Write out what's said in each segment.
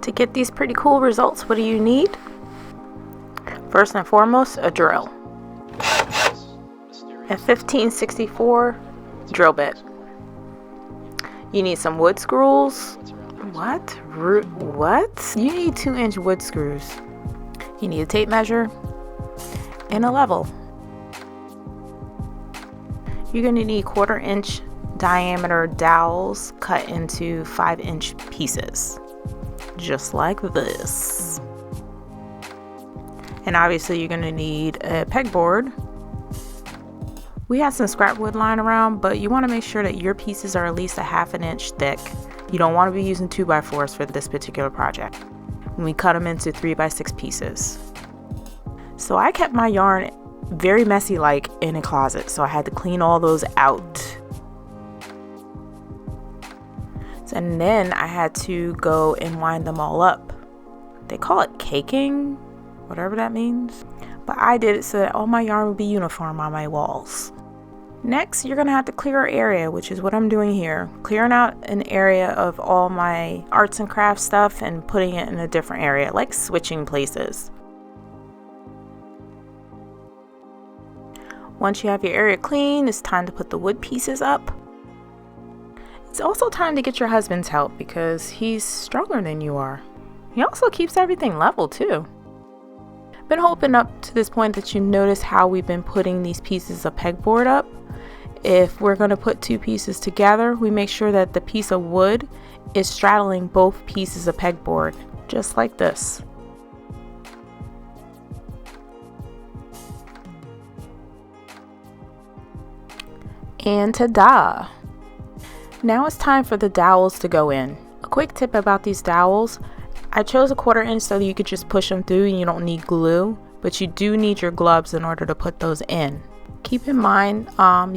To get these pretty cool results, what do you need? First and foremost, a drill. A 1564 drill bit. You need some wood screws. What? You need 2-inch wood screws. You need a tape measure and a level. You're going to need 1/4-inch diameter dowels cut into 5-inch pieces, just like this. And obviously you're going to need a pegboard. We have some scrap wood lying around, but you want to make sure that your pieces are at least a 1/2 inch thick. You don't want to be using 2x4s for this particular project. And we cut them into 3x6 pieces. So I kept my yarn very messy like in a closet, so I had to clean all those out. And then I had to go and wind them all up. They call it caking, whatever that means. But I did it so that all my yarn would be uniform on my walls. Next, you're gonna have to clear an area, which is what I'm doing here. Clearing out an area of all my arts and crafts stuff and putting it in a different area, like switching places. Once you have your area clean, it's time to put the wood pieces up. It's also time to get your husband's help because he's stronger than you are. He also keeps everything level too. Been hoping up to this point that you notice how we've been putting these pieces of pegboard up. If we're going to put 2 pieces together, we make sure that the piece of wood is straddling both pieces of pegboard, just like this. And ta-da! Now it's time for the dowels to go in. A quick tip about these dowels: I chose a 1/4 inch so that you could just push them through and you don't need glue, but you do need your gloves in order to put those in. Keep in mind,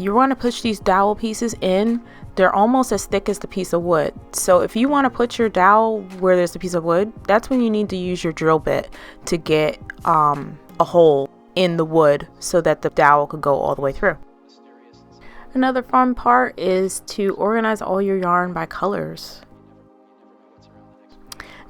you want to push these dowel pieces in. They're almost as thick as the piece of wood. So if you want to put your dowel where there's a piece of wood, that's when you need to use your drill bit to get a hole in the wood so that the dowel could go all the way through. Another fun part is to organize all your yarn by colors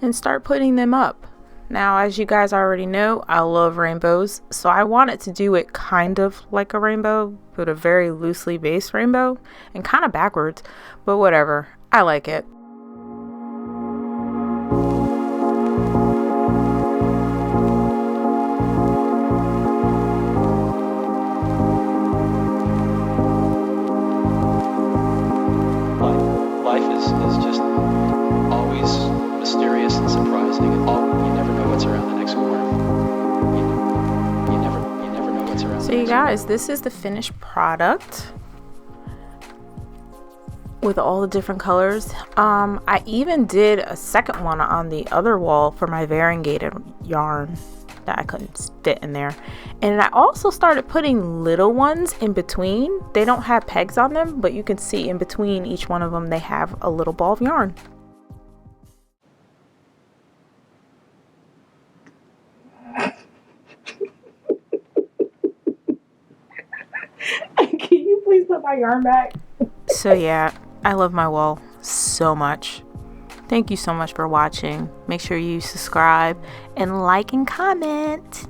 and start putting them up. Now, as you guys already know, I love rainbows, so I wanted to do it kind of like a rainbow, but a very loosely based rainbow and kind of backwards, but whatever, I like it. Life is just always mysterious and surprising. You never know what's around the next corner. You never know what's around. So you guys, this is the finished product with all the different colors. I even did a second one on the other wall for my variegated yarn that I couldn't fit in there, and I also started putting little ones in between. They don't have pegs on them, but you can see in between each one of them they have a little ball of yarn. Can you please put my yarn back? So yeah, I love my wall so much. Thank you so much for watching. Make sure you subscribe and like and comment.